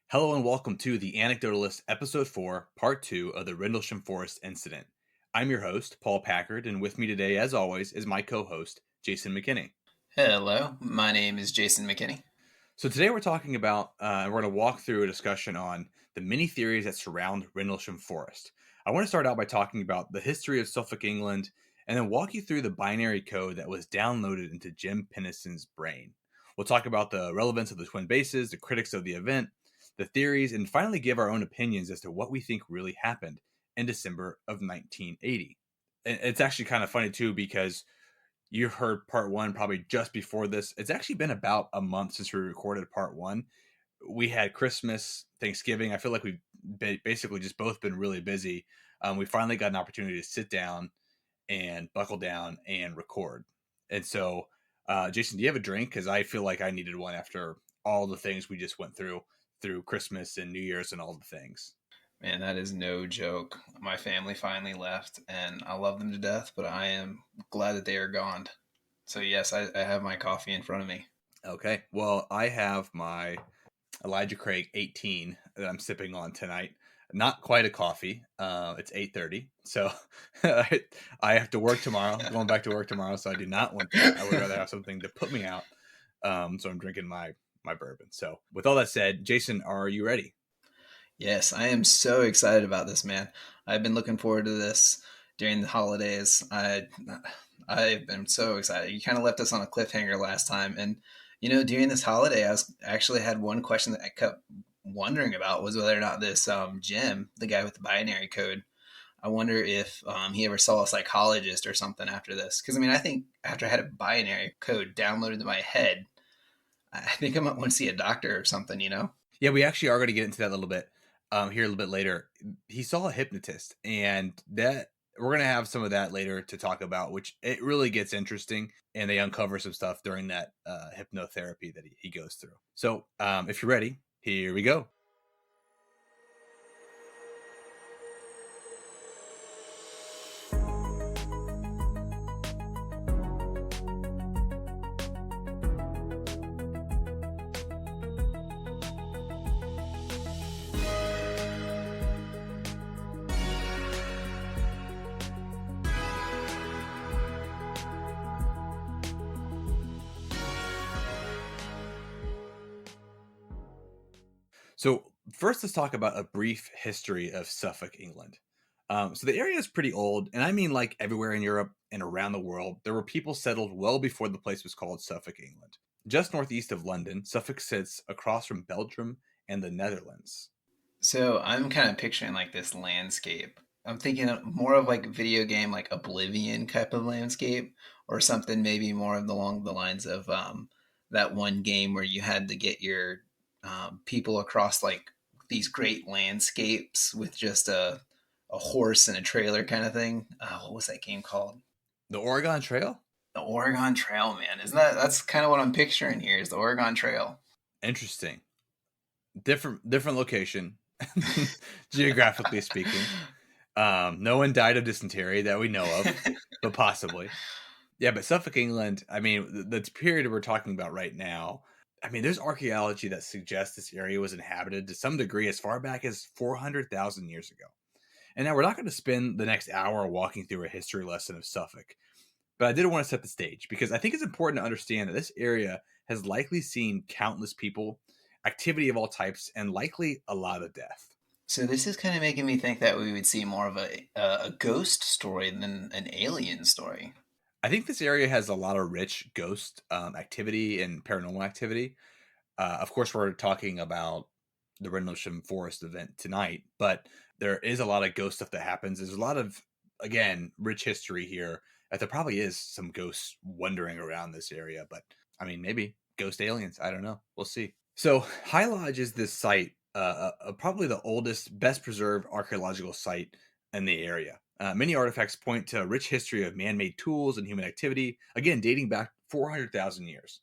Hello and welcome to the Anecdotalist Episode 4, Part 2 of the Rendlesham Forest Incident. I'm your host, Paul Packard, and with me today, as always, is my co-host, Jason McKinney. Hello, my name is Jason McKinney. So today we're talking about, we're going to walk through a discussion on the many theories that surround Rendlesham Forest. I want to start out by talking about the history of Suffolk, England, and then walk you through the binary code that was downloaded into Jim Penniston's brain. We'll talk about the relevance of the twin bases, the critics of the event, the theories, and finally give our own opinions as to what we think really happened in December of 1980. And it's actually kind of funny too because you heard part one probably just before this. It's actually been about a month since we recorded part one. We had Christmas, Thanksgiving. I feel like we've basically just both been really busy. We finally got an opportunity to sit down and buckle down and record. And so, Jason, do you have a drink? Because I feel like I needed one after all the things we just went through Christmas and New Year's and all the things. Man, that is no joke. My family finally left, and I love them to death, but I am glad that they are gone. So, yes, I have my coffee in front of me. Okay. Well, I have my Elijah Craig 18 that I'm sipping on tonight. Not quite a coffee. It's 8:30, so I have to work tomorrow. Going back to work tomorrow, so I do not want that. I would rather have something to put me out. So I'm drinking my bourbon. So with all that said, Jason, are you ready? Yes, I am so excited about this, man. I've been looking forward to this during the holidays. I've been so excited. You kind of left us on a cliffhanger last time, and during this holiday, actually had one question that I kept wondering about was whether or not this Jim, the guy with the binary code, I wonder if he ever saw a psychologist or something after this. Because, I think after I had a binary code downloaded to my head, I think I might want to see a doctor or something. Yeah, we actually are going to get into that a little bit here a little bit later. He saw a hypnotist, and that we're going to have some of that later to talk about, which it really gets interesting, and they uncover some stuff during that hypnotherapy that he goes through. So if you're ready, here we go. So first, let's talk about a brief history of Suffolk, England. So the area is pretty old, and I mean like everywhere in Europe and around the world, there were people settled well before the place was called Suffolk, England. Just northeast of London, Suffolk sits across from Belgium and the Netherlands. So I'm kind of picturing like this landscape. I'm thinking more of like a video game, like Oblivion type of landscape, or something maybe more along the lines of that one game where you had to get your people across like these great landscapes with just a horse and a trailer kind of thing. What was that game called? The Oregon Trail? The Oregon Trail, man. Isn't that's kind of what I'm picturing here is the Oregon Trail. Interesting. Different location, geographically speaking. No one died of dysentery that we know of, but possibly. Yeah, but Suffolk, England, the period we're talking about right now, there's archaeology that suggests this area was inhabited to some degree as far back as 400,000 years ago. And now we're not going to spend the next hour walking through a history lesson of Suffolk, but I did want to set the stage because I think it's important to understand that this area has likely seen countless people, activity of all types, and likely a lot of death. So this is kind of making me think that we would see more of a ghost story than an alien story. I think this area has a lot of rich ghost activity and paranormal activity. Of course, we're talking about the Rendlesham Forest event tonight, but there is a lot of ghost stuff that happens. There's a lot of, again, rich history here. That there probably is some ghosts wandering around this area, but maybe ghost aliens. I don't know. We'll see. So High Lodge is this site, probably the oldest, best preserved archaeological site in the area. Many artifacts point to a rich history of man-made tools and human activity, again, dating back 400,000 years.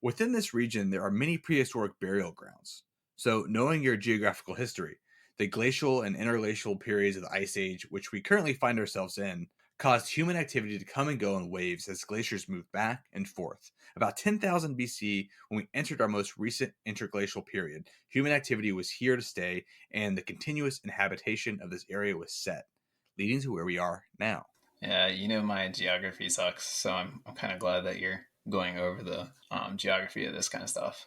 Within this region, there are many prehistoric burial grounds. So knowing your geographical history, the glacial and interglacial periods of the Ice Age, which we currently find ourselves in, caused human activity to come and go in waves as glaciers moved back and forth. About 10,000 BC, when we entered our most recent interglacial period, human activity was here to stay, and the continuous inhabitation of this area was set, leading to where we are now. Yeah, you know my geography sucks, so I'm kind of glad that you're going over the geography of this kind of stuff.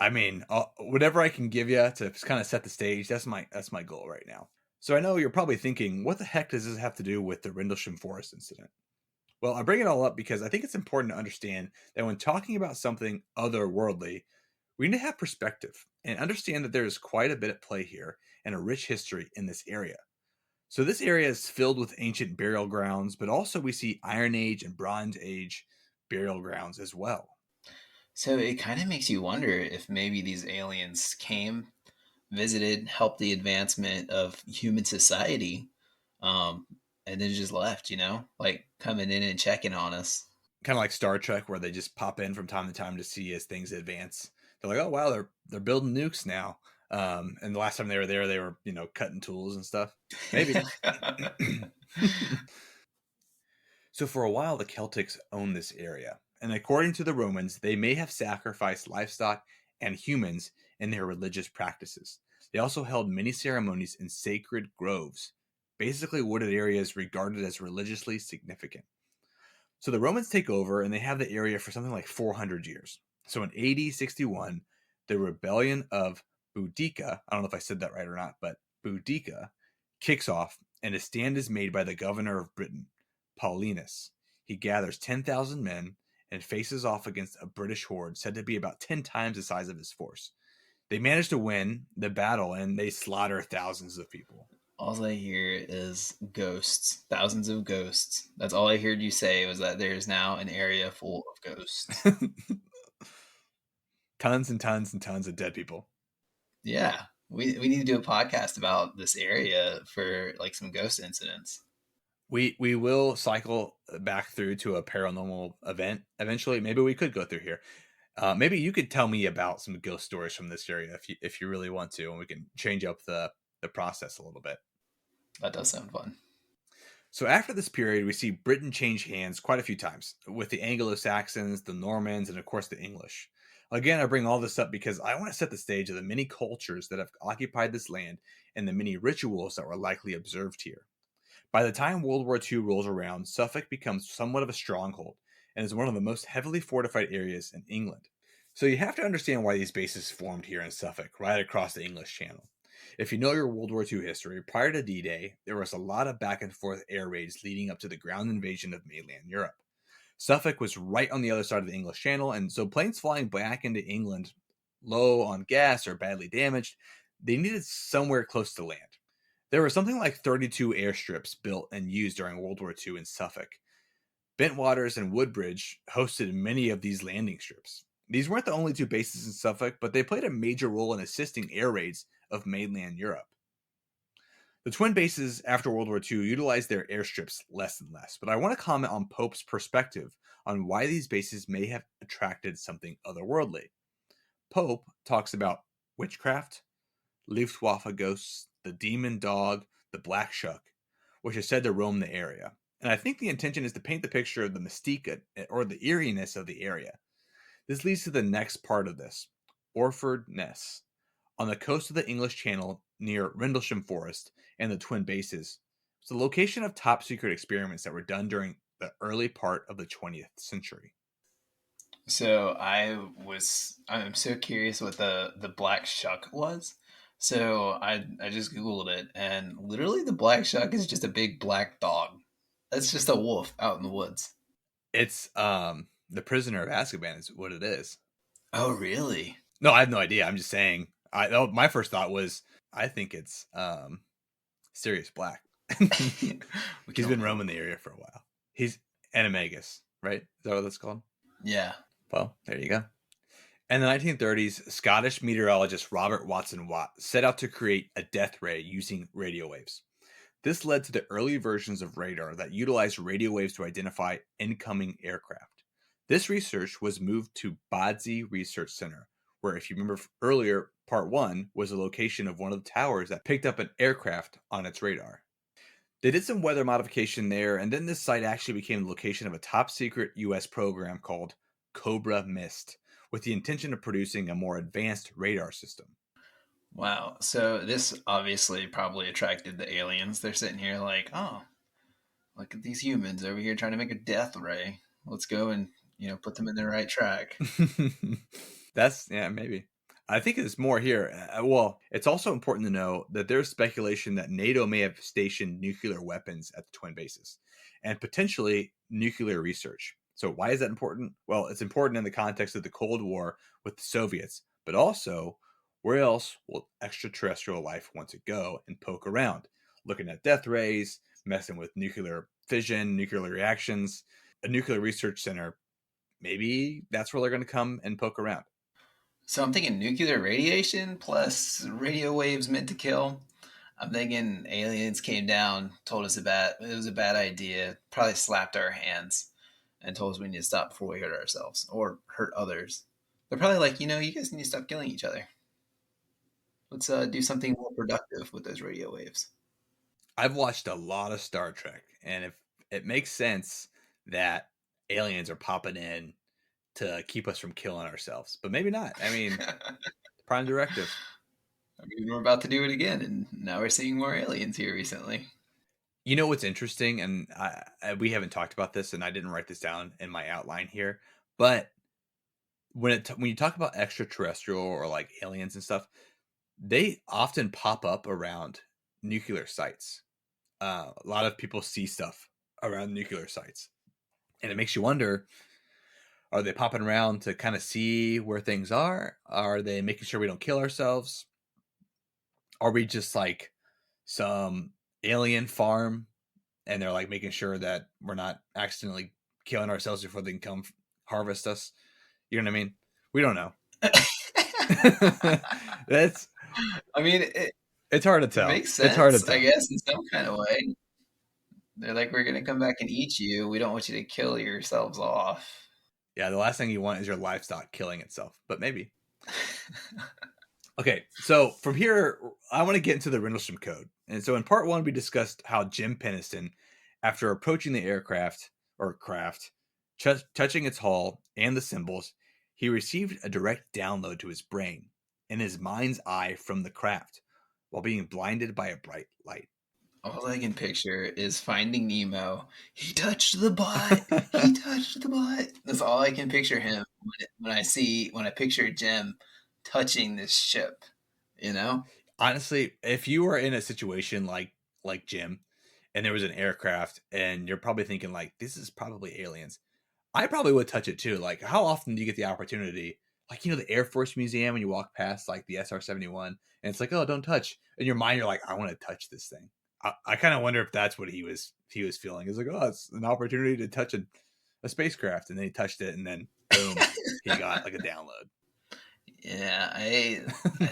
I mean, whatever I can give you to kind of set the stage, that's my goal right now. So I know you're probably thinking, what the heck does this have to do with the Rendlesham Forest incident? Well, I bring it all up because I think it's important to understand that when talking about something otherworldly, we need to have perspective and understand that there is quite a bit at play here and a rich history in this area. So this area is filled with ancient burial grounds, but also we see Iron Age and Bronze Age burial grounds as well. So it kind of makes you wonder if maybe these aliens came, visited, helped the advancement of human society, um, and then just left, like coming in and checking on us. Kind of like Star Trek, where they just pop in from time to time to see as things advance. They're like, oh wow, they're building nukes now. And the last time they were there, they were cutting tools and stuff. Maybe. So for a while, the Celtics owned this area, and according to the Romans, they may have sacrificed livestock and humans in their religious practices. They also held many ceremonies in sacred groves, basically wooded areas regarded as religiously significant. So the Romans take over and they have the area for something like 400 years. So in AD 61, the rebellion of Boudica, I don't know if I said that right or not, but Boudica kicks off and a stand is made by the governor of Britain, Paulinus. He gathers 10,000 men and faces off against a British horde said to be about 10 times the size of his force. They manage to win the battle and they slaughter thousands of people. All I hear is ghosts, thousands of ghosts. That's all I heard you say was that there's now an area full of ghosts. Tons and tons and tons of dead people. Yeah, we need to do a podcast about this area for like some ghost incidents. We will cycle back through to a paranormal event eventually. Maybe we could go through here. Maybe you could tell me about some ghost stories from this area if you really want to, and we can change up the process a little bit. That does sound fun. So after this period, we see Britain change hands quite a few times with the Anglo-Saxons, the Normans, and of course the English. Again, I bring all this up because I want to set the stage of the many cultures that have occupied this land and the many rituals that were likely observed here. By the time World War II rolls around, Suffolk becomes somewhat of a stronghold and is one of the most heavily fortified areas in England. So you have to understand why these bases formed here in Suffolk, right across the English Channel. If you know your World War II history, prior to D-Day, there was a lot of back and forth air raids leading up to the ground invasion of mainland Europe. Suffolk was right on the other side of the English Channel, and so planes flying back into England low on gas or badly damaged, they needed somewhere close to land. There were something like 32 airstrips built and used during World War II in Suffolk. Bentwaters and Woodbridge hosted many of these landing strips. These weren't the only two bases in Suffolk, but they played a major role in assisting air raids of mainland Europe. The twin bases after World War II utilized their airstrips less and less, but I want to comment on Pope's perspective on why these bases may have attracted something otherworldly. Pope talks about witchcraft, Luftwaffe ghosts, the demon dog, the black shuck, which is said to roam the area. And I think the intention is to paint the picture of the mystique or the eeriness of the area. This leads to the next part of this, Orford Ness. On the coast of the English Channel near Rendlesham Forest and the Twin Bases, it's the location of top secret experiments that were done during the early part of the 20th century. So I'm so curious what the black shuck was. So I just googled it, and literally the black shuck is just a big black dog. That's just a wolf out in the woods. It's the Prisoner of Azkaban is what it is. Oh, really? No, I have no idea. I'm just saying. My first thought was I think it's Sirius Black. We He's don't been know. roaming the area for a while. He's Animagus, right? Is that what that's called? Yeah. Well, there you go. In the 1930s, Scottish meteorologist Robert Watson Watt set out to create a death ray using radio waves. This led to the early versions of radar that utilized radio waves to identify incoming aircraft. This research was moved to Bodsey Research Center, where, if you remember earlier, part one was the location of one of the towers that picked up an aircraft on its radar. They did some weather modification there, and then this site actually became the location of a top secret US program called Cobra Mist, with the intention of producing a more advanced radar system. Wow. So this obviously probably attracted the aliens. They're sitting here like, oh, look at these humans over here trying to make a death ray. Let's go and put them in the right track. That's, yeah, maybe. I think there's more here. Well, it's also important to know that there's speculation that NATO may have stationed nuclear weapons at the twin bases and potentially nuclear research. So, why is that important? Well, it's important in the context of the Cold War with the Soviets, but also where else will extraterrestrial life want to go and poke around? Looking at death rays, messing with nuclear fission, nuclear reactions, a nuclear research center. Maybe that's where they're going to come and poke around. So I'm thinking nuclear radiation plus radio waves meant to kill. I'm thinking aliens came down, told us it was a bad idea, probably slapped our hands, and told us we need to stop before we hurt ourselves or hurt others. They're probably like, you guys need to stop killing each other. Let's do something more productive with those radio waves. I've watched a lot of Star Trek, and if it makes sense that aliens are popping in to keep us from killing ourselves, but maybe not. I mean, prime directive. I mean, we're about to do it again, and now we're seeing more aliens here recently. You know what's interesting, and we haven't talked about this, and I didn't write this down in my outline here, but when you talk about extraterrestrial or like aliens and stuff, they often pop up around nuclear sites. A lot of people see stuff around nuclear sites, and it makes you wonder: are they popping around to kind of see where things are? Are they making sure we don't kill ourselves? Are we just like some alien farm, and they're like making sure that we're not accidentally killing ourselves before they can come harvest us? You know what I mean? We don't know. That's I mean, it's hard to it tell. makes It's hard to sense, I tell. guess, in some kind of way. They're like, we're going to come back and eat you. We don't want you to kill yourselves off. Yeah, the last thing you want is your livestock killing itself, but maybe. Okay, so from here, I want to get into the Rendlesham Code. And so in part one, we discussed how Jim Penniston, after approaching the aircraft or craft, touching its hull and the symbols, he received a direct download to his brain and his mind's eye from the craft while being blinded by a bright light. All I can picture is Finding Nemo. He touched the butt. He touched the butt. That's all I can picture him when I picture Jim touching this ship. You know? Honestly, if you were in a situation like Jim and there was an aircraft and you're probably thinking like this is probably aliens, I probably would touch it too. Like, how often do you get the opportunity? Like, the Air Force Museum, when you walk past like the SR-71, and it's like, oh, don't touch. In your mind, you're like, I want to touch this thing. I kind of wonder if that's what he was feeling. He's like, oh, it's an opportunity to touch a spacecraft, and then he touched it, and then boom, he got like a download. Yeah, I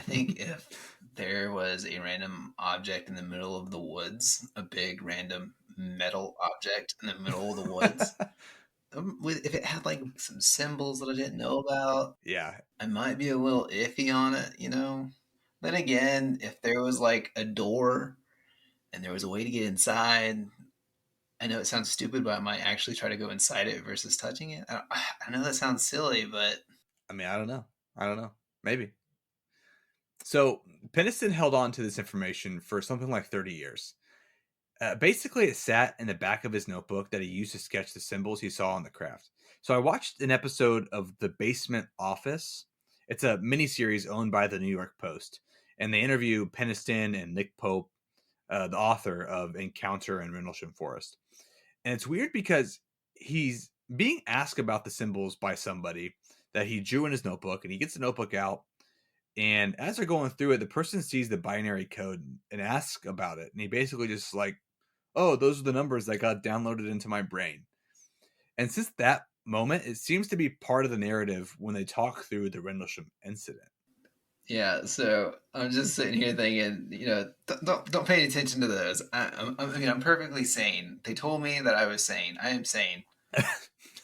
think if there was a random object in the middle of the woods, a big random metal object in the middle of the woods, if it had like some symbols that I didn't know about, Yeah, I might be a little iffy on it. Then again, if there was like a door and there was a way to get inside, I know it sounds stupid, but I might actually try to go inside it versus touching it. I know that sounds silly, but I mean, I don't know, maybe. So Penniston held on to this information for something like 30 years. Basically, it sat in the back of his notebook that he used to sketch the symbols he saw on the craft. So I watched an episode of The Basement Office. It's a miniseries owned by the New York Post, and they interview Penniston and Nick Pope, the author of Encounter in Rendlesham Forest. And it's weird because he's being asked about the symbols by somebody that he drew in his notebook, and he gets the notebook out. And as they're going through it, the person sees the binary code and asks about it. And he basically just like, oh, those are the numbers that got downloaded into my brain. And since that moment, it seems to be part of the narrative when they talk through the Rendlesham incident. yeah. So I'm just sitting here thinking, don't pay attention to those. I mean, I'm perfectly sane. They told me that I was sane. I am sane.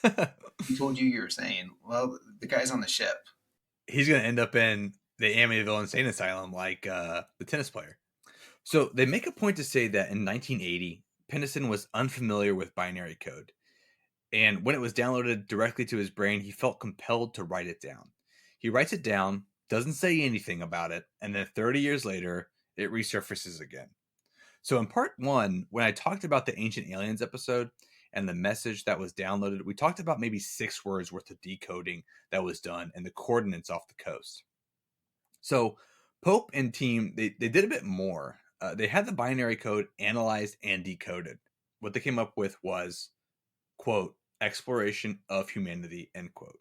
Who told you were sane? Well, the guy's on the ship. He's going to end up in the Amityville Insane Asylum like the tennis player. So they make a point to say that in 1980, Penniston was unfamiliar with binary code. And when it was downloaded directly to his brain, he felt compelled to write it down. He writes it down, doesn't say anything about it, and then 30 years later, it resurfaces again. So in part one, when I talked about the Ancient Aliens episode and the message that was downloaded, we talked about maybe 6 words worth of decoding that was done and the coordinates off the coast. So Pope and team, they did a bit more. They had the binary code analyzed and decoded. What they came up with was, quote, exploration of humanity, end quote.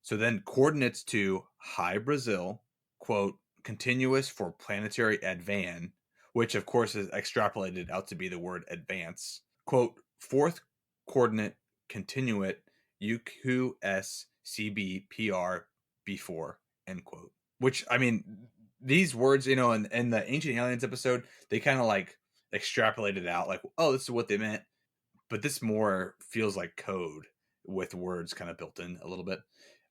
So then coordinates to High Brazil, quote, continuous for planetary advan, which of course is extrapolated out to be the word advance, quote, fourth coordinate continuate UQSCBPR before, end quote. Which, I mean, these words, in the Ancient Aliens episode, they kind of like extrapolated out, like, oh, this is what they meant. But this more feels like code with words kind of built in a little bit.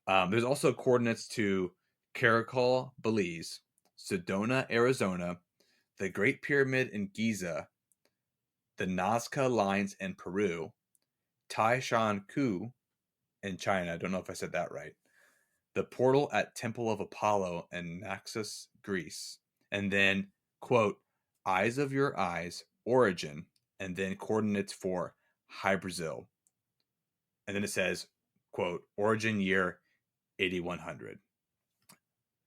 There's also coordinates to Caracol, Belize, Sedona, Arizona, the Great Pyramid in Giza, the Nazca Lines in Peru, Taishan Ku in China. I don't know if I said that right. The portal at Temple of Apollo in Naxos, Greece. And then, quote, eyes of your eyes, origin, and then coordinates for High Brazil. And then it says, quote, origin year 8100.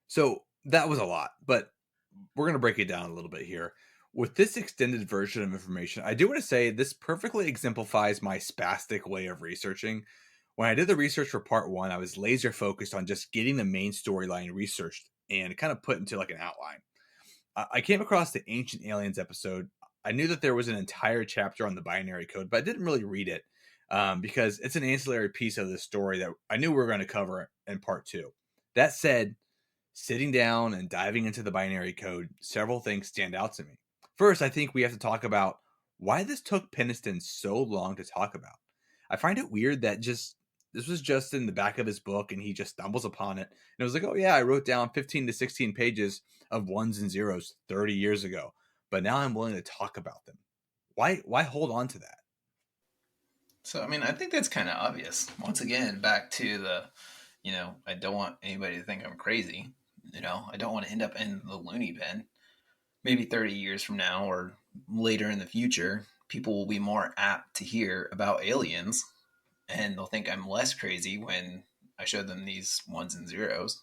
So that was a lot, but we're going to break it down a little bit here. With this extended version of information, I do want to say this perfectly exemplifies my spastic way of researching. When I did the research for part one, I was laser focused on just getting the main storyline researched and kind of put into like an outline. I came across the Ancient Aliens episode. I knew that there was an entire chapter on the binary code, but I didn't really read it because it's an ancillary piece of the story that I knew we were going to cover in part two. That said, sitting down and diving into the binary code, several things stand out to me. First, I think we have to talk about why this took Penniston so long to talk about. I find it weird that this was just in the back of his book and he just stumbles upon it. And it was like, oh yeah, I wrote down 15 to 16 pages of ones and zeros 30 years ago, but now I'm willing to talk about them. Why hold on to that? So, I mean, I think that's kind of obvious. Once again, back to I don't want anybody to think I'm crazy. I don't want to end up in the loony bin. Maybe 30 years from now or later in the future, people will be more apt to hear about aliens and they'll think I'm less crazy when I show them these ones and zeros.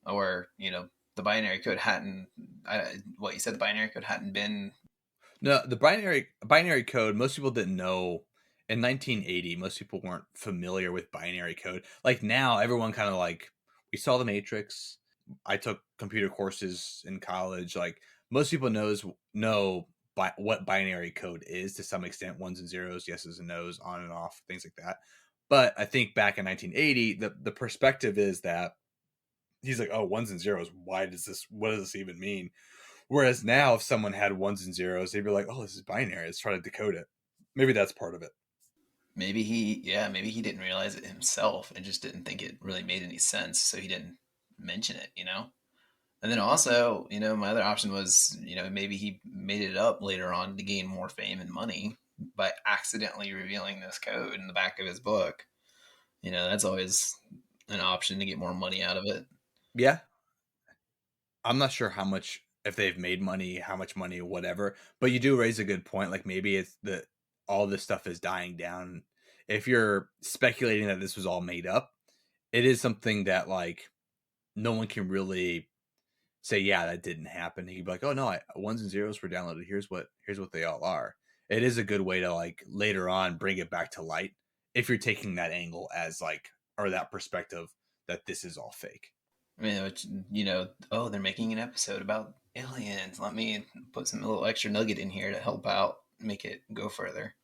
Or, the binary code hadn't, what you said, the binary code hadn't been. No, the binary code, most people didn't know. In 1980, most people weren't familiar with binary code. Like now, everyone kind of like, we saw the Matrix. I took computer courses in college. Like most people know what binary code is to some extent, ones and zeros, yeses and nos, on and off, things like that. But I think back in 1980, the perspective is that he's like, oh, ones and zeros. What does this even mean? Whereas now, if someone had ones and zeros, they'd be like, "Oh, this is binary. Let's try to decode it." Maybe that's part of it. Maybe he didn't realize it himself and just didn't think it really made any sense. So he didn't mention it. And then also, my other option was, maybe he made it up later on to gain more fame and money by accidentally revealing this code in the back of his book. That's always an option to get more money out of it. Yeah, I'm not sure how much if they've made money, how much money, whatever. But you do raise a good point. Like maybe it's that all this stuff is dying down. If you're speculating that this was all made up, it is something that like no one can really say, yeah, that didn't happen. He'd be like, oh no, ones and zeros were downloaded. Here's what they all are. It is a good way to like later on bring it back to light if you're taking that angle as like or that perspective that this is all fake. I mean, oh, they're making an episode about aliens. Let me put some little extra nugget in here to help out, make it go further.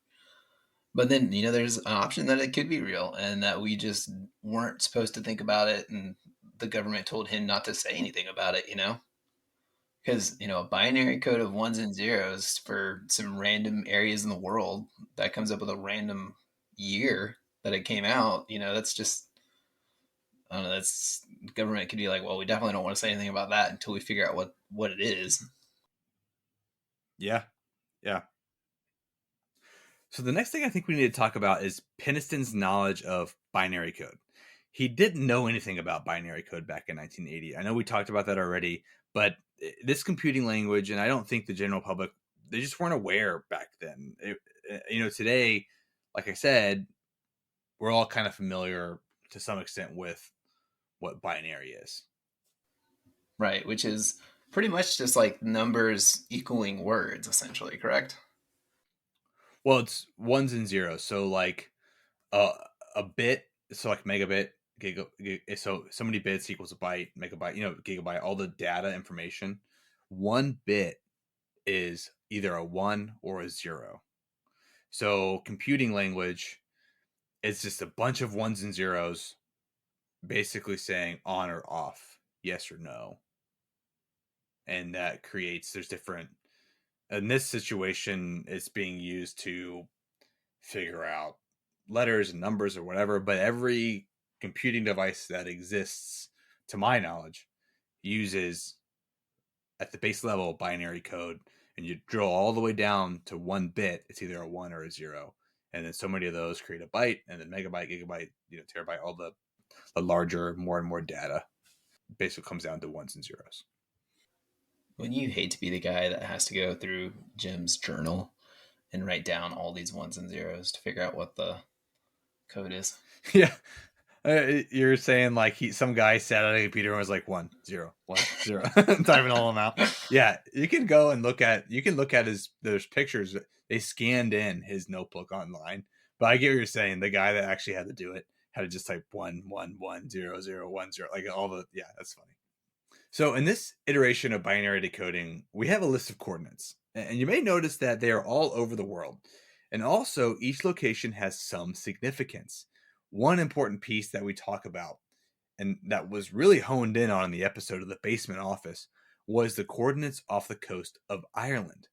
But then, there's an option that it could be real and that we just weren't supposed to think about it. And the government told him not to say anything about it. Because, a binary code of ones and zeros for some random areas in the world that comes up with a random year that it came out, that's just, I don't know, that's government could be like, well, we definitely don't want to say anything about that until we figure out what it is. Yeah. Yeah. So the next thing I think we need to talk about is Penniston's knowledge of binary code. He didn't know anything about binary code back in 1980. I know we talked about that already, but this computing language, and I don't think the general public, they just weren't aware back then. Today, like I said, we're all kind of familiar to some extent with what binary is. Right, which is pretty much just like numbers equaling words, essentially, correct? Well, it's ones and zeros. So like uh, a bit, so like megabit, so many bits equals a byte, megabyte, gigabyte, all the data information. One bit is either a one or a zero. So computing language is just a bunch of ones and zeros, basically saying on or off, yes or no, and that creates there's different. In this situation, it's being used to figure out letters and numbers or whatever, but every computing device that exists, to my knowledge, uses at the base level binary code, and you drill all the way down to one bit, it's either a one or a zero. And then so many of those create a byte, and then megabyte, gigabyte, terabyte, all the larger, more and more data basically comes down to ones and zeros. Wouldn't you hate to be the guy that has to go through Jim's journal and write down all these ones and zeros to figure out what the code is? Yeah. You're saying like some guy sat at a computer and was like 1 0 1 0 typing all them out. Yeah, you can look at those pictures. They scanned in his notebook online. But I get what you're saying. The guy that actually had to do it had to just type 1 1 1 0 0 1 0, like all the, yeah, that's funny. So in this iteration of binary decoding, we have a list of coordinates. And you may notice that they are all over the world. And also, each location has some significance. One important piece that we talk about, and that was really honed in on in the episode of the basement office, was the coordinates off the coast of Ireland.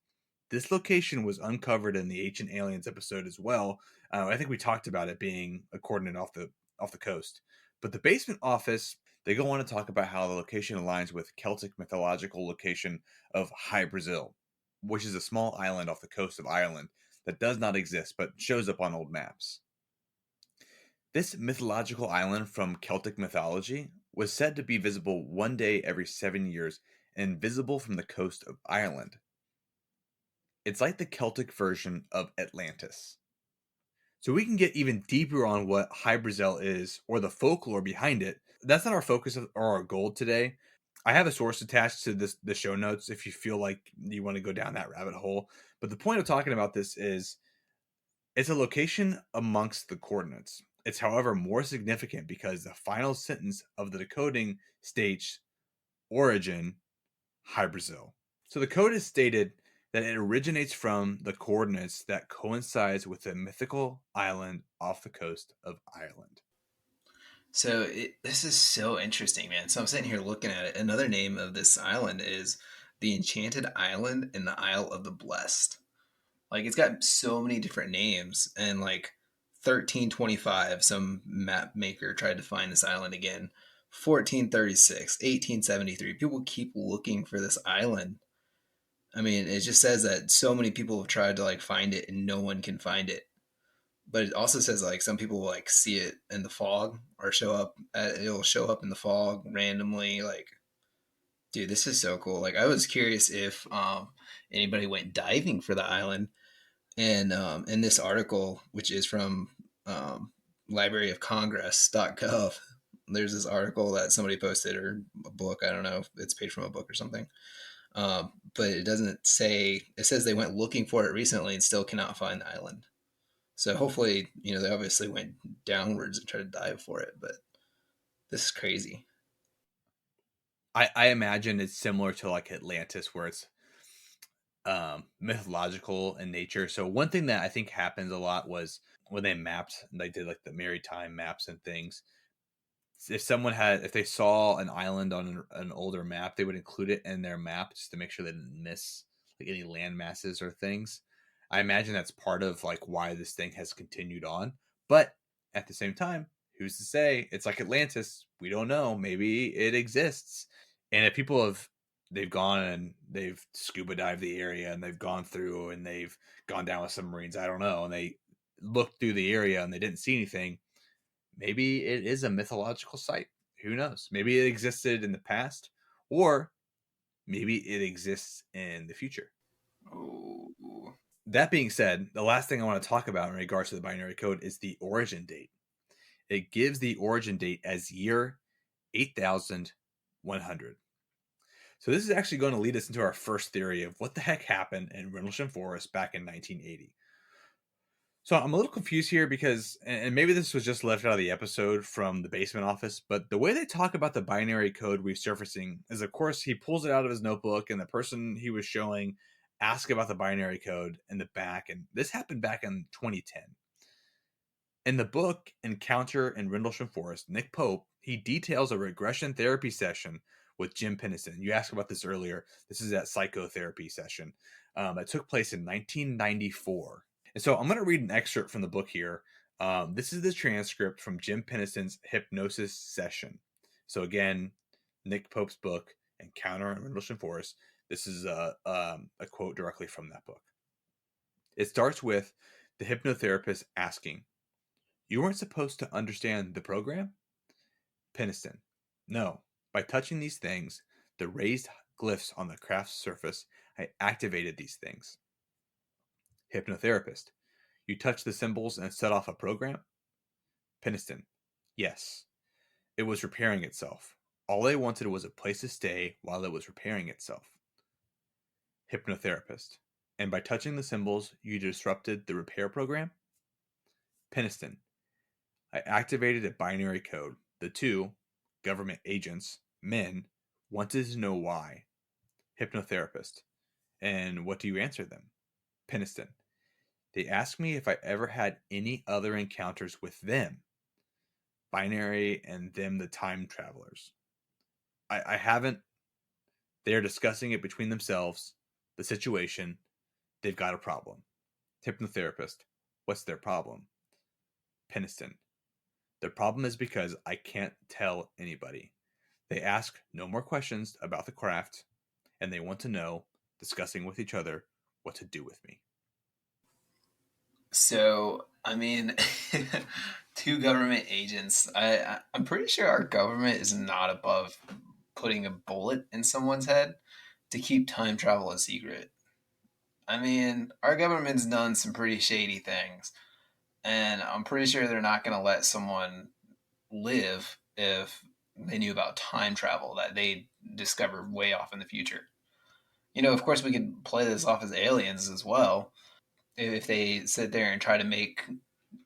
This location was uncovered in the Ancient Aliens episode as well. I think we talked about it being a coordinate off the coast. But the basement office, they go on to talk about how the location aligns with Celtic mythological location of High Brazil, which is a small island off the coast of Ireland that does not exist but shows up on old maps. This mythological island from Celtic mythology was said to be visible one day every 7 years and visible from the coast of Ireland. It's like the Celtic version of Atlantis. So we can get even deeper on what Hybrazel is or the folklore behind it. That's not our focus or our goal today. I have a source attached to the show notes if you feel like you want to go down that rabbit hole. But the point of talking about this is it's a location amongst the coordinates. It's, however, more significant because the final sentence of the decoding states origin Hybrasil. So the code is stated that it originates from the coordinates that coincides with the mythical island off the coast of Ireland. This is so interesting, man. So I'm sitting here looking at it. Another name of this island is the Enchanted Island in the Isle of the Blessed. Like it's got so many different names, and like 1325, some map maker tried to find this island again. 1436, 1873. People keep looking for this island. I mean, it just says that so many people have tried to like find it and no one can find it. But it also says like some people will like see it in the fog or it'll show up in the fog randomly. Like, dude, this is so cool. Like I was curious if anybody went diving for the island. And in this article, which is from libraryofcongress.gov, there's this article that somebody posted, or a book. I don't know if it's paid from a book or something. But it doesn't say, it says they went looking for it recently and still cannot find the island. So hopefully, they obviously went downwards and tried to dive for it, but this is crazy. I imagine it's similar to like Atlantis, where it's mythological in nature. So one thing that I think happens a lot was when they did like the maritime maps and things. If they saw an island on an older map, they would include it in their map just to make sure they didn't miss like any land masses or things. I imagine that's part of like why this thing has continued on. But at the same time, who's to say? It's like Atlantis. We don't know. Maybe it exists. And if they've gone and they've scuba dived the area and they've gone through and they've gone down with submarines. I don't know. And they looked through the area and they didn't see anything. Maybe it is a mythological site. Who knows? Maybe it existed in the past, or maybe it exists in the future. Ooh. That being said, the last thing I want to talk about in regards to the binary code is the origin date. It gives the origin date as year 8100. So this is actually going to lead us into our first theory of what the heck happened in Rendlesham Forest back in 1980. So I'm a little confused here because, and maybe this was just left out of the episode from the basement office, but the way they talk about the binary code resurfacing is, of course, he pulls it out of his notebook and the person he was showing asked about the binary code in the back. And this happened back in 2010. In the book Encounter in Rendlesham Forest, Nick Pope, he details a regression therapy session with Jim Penniston. You asked about this earlier. This is that psychotherapy session that took place in 1994. And so I'm going to read an excerpt from the book here. This is the transcript from Jim Penniston's hypnosis session. So again, Nick Pope's book, Encounter in Rendlesham Forest. This is a quote directly from that book. It starts with the hypnotherapist asking, "You weren't supposed to understand the program?" Penniston, "No. By touching these things, the raised glyphs on the craft's surface, I activated these things." Hypnotherapist, "You touched the symbols and set off a program?" Penniston, "Yes. It was repairing itself. All I wanted was a place to stay while it was repairing itself." Hypnotherapist, "And by touching the symbols, you disrupted the repair program?" Penniston, "I activated a binary code. The two, government agents, men, wanted to know why." Hypnotherapist, "And what do you answer them?" Penniston, "They asked me if I ever had any other encounters with them. Binary and them the time travelers. I haven't. They're discussing it between themselves. The situation. They've got a problem." Hypnotherapist, "What's their problem?" Penniston, "Their problem is because I can't tell anybody. They ask no more questions about the craft, and they want to know, discussing with each other, what to do with me." So, I mean, two government agents. I'm pretty sure our government is not above putting a bullet in someone's head to keep time travel a secret. I mean, our government's done some pretty shady things, and I'm pretty sure they're not going to let someone live if they knew about time travel that they discovered way off in the future. You know, of course, we could play this off as aliens as well. If they sit there and try to make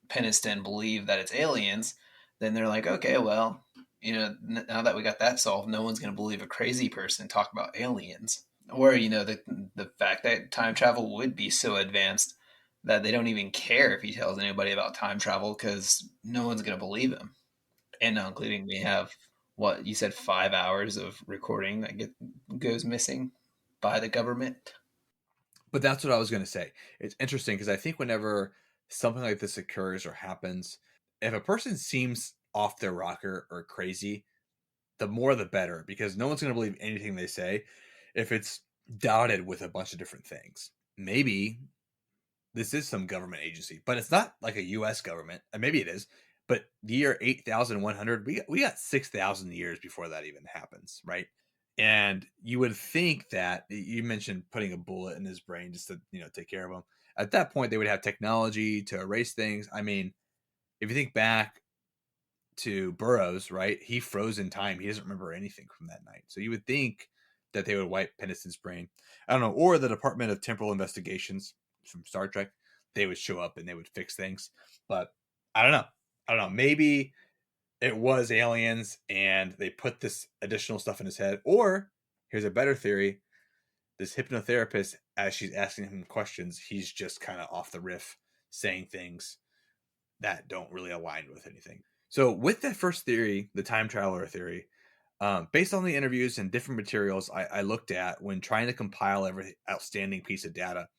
Penniston believe that it's aliens, then they're like, okay, well, you know, now that we got that solved, no one's going to believe a crazy person talk about aliens. Or, you know, the fact that time travel would be so advanced that they don't even care if he tells anybody about time travel because no one's going to believe him. And now, including we have what you said, 5 hours of recording that goes missing by the government. But that's what I was going to say. It's interesting because I think whenever something like this occurs or happens, if a person seems off their rocker or crazy, the more the better, because no one's going to believe anything they say if it's dotted with a bunch of different things. Maybe this is some government agency, but it's not like a U.S. government. And maybe it is. But the year 8100, we got 6,000 years before that even happens, right? And you would think that you mentioned putting a bullet in his brain just to, take care of him. At that point, they would have technology to erase things. I mean, if you think back to Burroughs, right? He froze in time. He doesn't remember anything from that night. So you would think that they would wipe Penniston's brain. I don't know. Or the Department of Temporal Investigations from Star Trek, they would show up and they would fix things. But I don't know. Maybe it was aliens and they put this additional stuff in his head. Or here's a better theory. This hypnotherapist, as she's asking him questions, he's just kind of off the riff saying things that don't really align with anything. So with that first theory, the time traveler theory, based on the interviews and different materials I looked at when trying to compile every outstanding piece of data,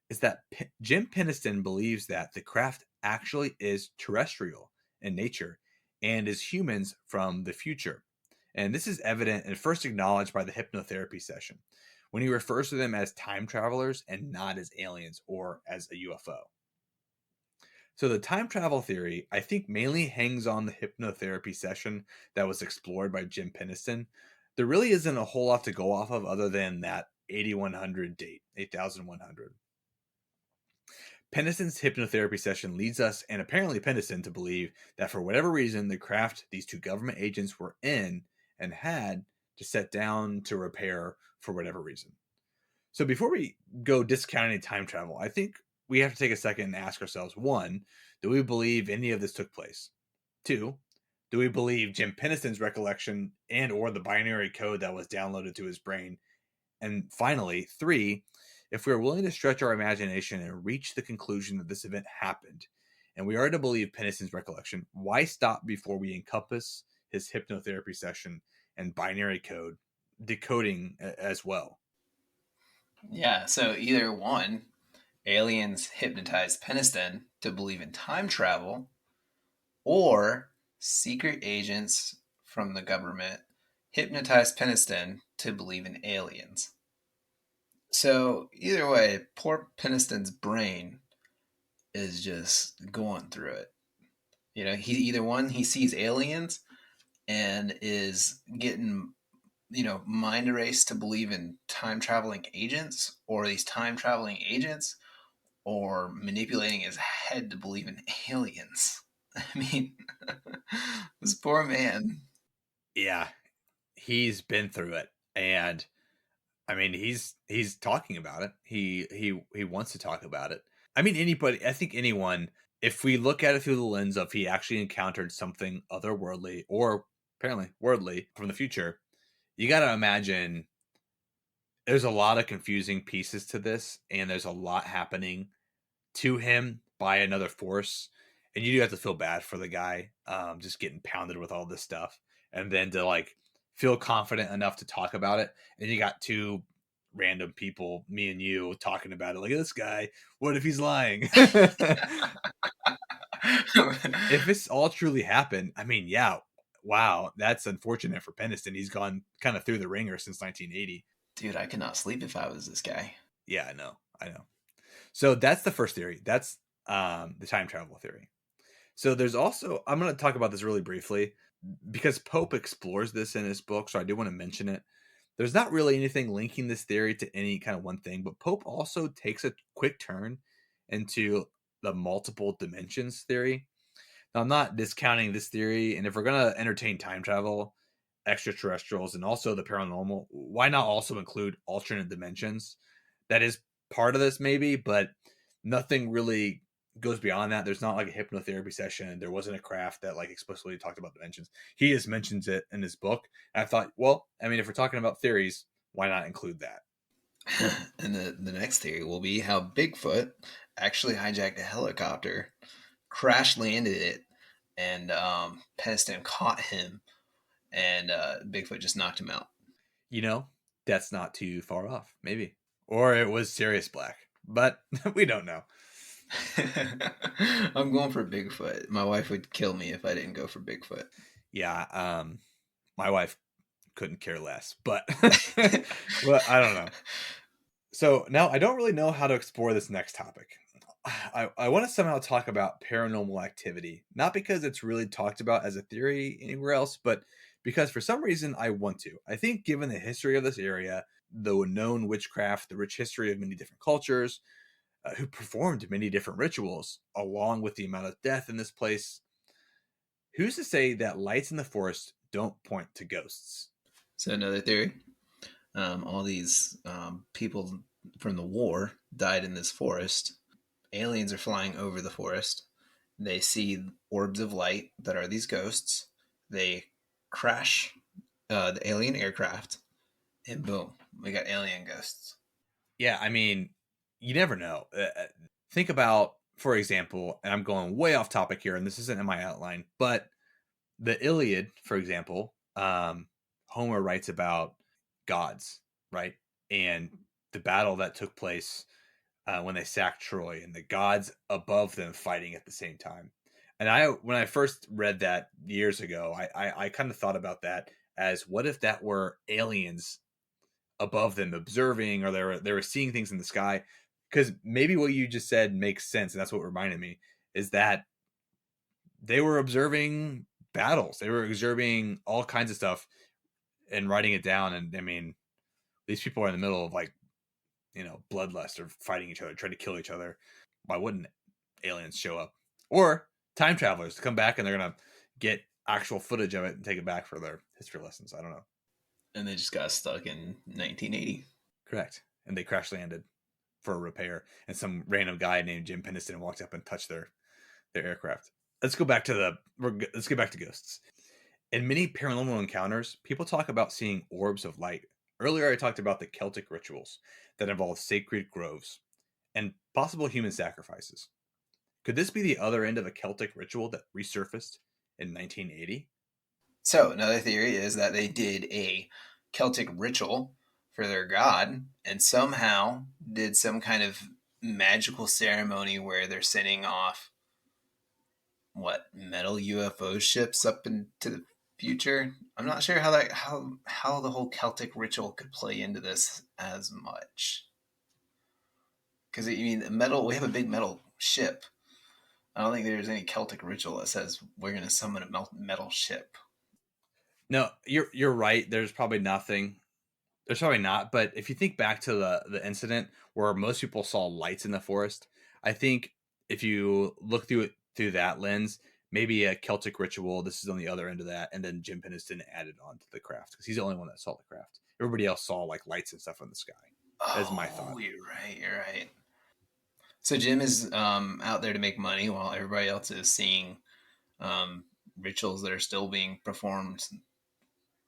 is that Jim Penniston believes that the craft actually is terrestrial in nature and is humans from the future. And this is evident and first acknowledged by the hypnotherapy session, when he refers to them as time travelers and not as aliens or as a UFO. So the time travel theory, I think, mainly hangs on the hypnotherapy session that was explored by Jim Penniston. There really isn't a whole lot to go off of other than that 8100 date, 8100. Penniston's hypnotherapy session leads us, and apparently Penniston, to believe that for whatever reason, the craft these two government agents were in and had to set down to repair for whatever reason. So before we go discounting time travel, I think we have to take a second and ask ourselves, one, do we believe any of this took place? Two, do we believe Jim Penniston's recollection and or the binary code that was downloaded to his brain? And finally, three, if we are willing to stretch our imagination and reach the conclusion that this event happened, and we are to believe Penniston's recollection, why stop before we encompass his hypnotherapy session and binary code decoding as well? Yeah, so either one, aliens hypnotized Penniston to believe in time travel, or secret agents from the government hypnotized Penniston to believe in aliens. So either way, poor Penniston's brain is just going through it. You know, he either one, he sees aliens and is getting, mind erased to believe in time traveling agents, or these time traveling agents, or manipulating his head to believe in aliens. I mean, this poor man. Yeah, he's been through it, and I mean, he's talking about it. He wants to talk about it. I mean, anybody. I think anyone. If we look at it through the lens of he actually encountered something otherworldly or apparently worldly from the future, you got to imagine there's a lot of confusing pieces to this, and there's a lot happening to him by another force, and you do have to feel bad for the guy, just getting pounded with all this stuff, and then to like feel confident enough to talk about it. And you got two random people, me and you, talking about it. Look at this guy. What if he's lying? If it's all truly happened, I mean, yeah, wow, that's unfortunate for Penniston. He's gone kind of through the ringer since 1980. Dude, I could not sleep if I was this guy. Yeah, I know. So that's the first theory. That's the time travel theory. So there's also, I'm going to talk about this really briefly because Pope explores this in his book, so I do want to mention it. There's not really anything linking this theory to any kind of one thing, but Pope also takes a quick turn into the multiple dimensions theory. Now, I'm not discounting this theory, and if we're going to entertain time travel, extraterrestrials, and also the paranormal, why not also include alternate dimensions? That is part of this, maybe, but nothing really goes beyond that. There's not like a hypnotherapy session. There wasn't a craft that like explicitly talked about dimensions. He just mentions it in his book. And I thought, well, I mean, if we're talking about theories, why not include that? And the next theory will be how Bigfoot actually hijacked a helicopter, crash landed it, and Penniston caught him, and Bigfoot just knocked him out. You know, that's not too far off, maybe. Or it was Sirius Black, but we don't know. I'm going for Bigfoot. My wife would kill me if I didn't go for Bigfoot. Yeah, my wife couldn't care less, but well, I don't know. So now I don't really know how to explore this next topic. I want to somehow talk about paranormal activity, not because it's really talked about as a theory anywhere else, but because for some reason I want to. I think given the history of this area, the known witchcraft, the rich history of many different cultures, who performed many different rituals, along with the amount of death in this place, who's to say that lights in the forest don't point to ghosts? So another theory, all these people from the war died in this forest. Aliens are flying over the forest. They see orbs of light that are these ghosts. They crash the alien aircraft, and boom, we got alien ghosts. Yeah, I mean, you never know. Think about, for example, and I'm going way off topic here, and this isn't in my outline, but the Iliad, for example, Homer writes about gods, right? And the battle that took place when they sacked Troy, and the gods above them fighting at the same time. And when I first read that years ago, I kind of thought about that as, what if that were aliens above them observing, or they were seeing things in the sky. Because maybe what you just said makes sense, and that's what reminded me is that they were observing battles. They were observing all kinds of stuff and writing it down. And I mean, these people are in the middle of like, bloodlust or fighting each other, trying to kill each other. Why wouldn't aliens show up? Or time travelers to come back and they're going to get actual footage of it and take it back for their history lessons. I don't know. And they just got stuck in 1980. Correct. And they crash landed for a repair. And some random guy named Jim Penniston walked up and touched their aircraft. Let's get back to ghosts. In many paranormal encounters, people talk about seeing orbs of light. Earlier, I talked about the Celtic rituals that involve sacred groves and possible human sacrifices. Could this be the other end of a Celtic ritual that resurfaced in 1980? So another theory is that they did a Celtic ritual for their god and somehow did some kind of magical ceremony where they're sending off metal UFO ships up into the future. I'm not sure how the whole Celtic ritual could play into this as much. Because metal, we have a big metal ship. I don't think there's any Celtic ritual that says we're going to summon a metal ship. No, you're right. There's probably nothing. There's probably not. But if you think back to the incident where most people saw lights in the forest, I think if you look through it through that lens, maybe a Celtic ritual. This is on the other end of that, and then Jim Penniston added on to the craft because he's the only one that saw the craft. Everybody else saw like lights and stuff in the sky. That's my thought. Oh, you're right. You're right. So Jim is out there to make money while everybody else is seeing um, rituals that are still being performed.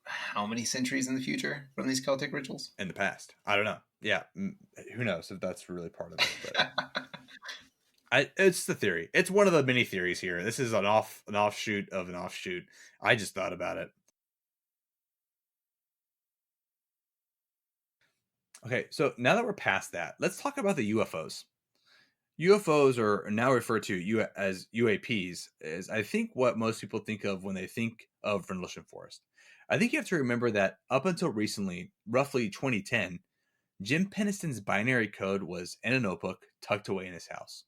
How many centuries in the future from these Celtic rituals? In the past, I don't know. Yeah, who knows if that's really part of it. But it's the theory. It's one of the many theories here. This is an offshoot of an offshoot. I just thought about it. Okay, so now that we're past that, let's talk about the UFOs. UFOs are now referred to as UAPs, is I think what most people think of when they think of Rendlesham Forest. I think you have to remember that up until recently, roughly 2010, Jim Penniston's binary code was in a notebook tucked away in his house.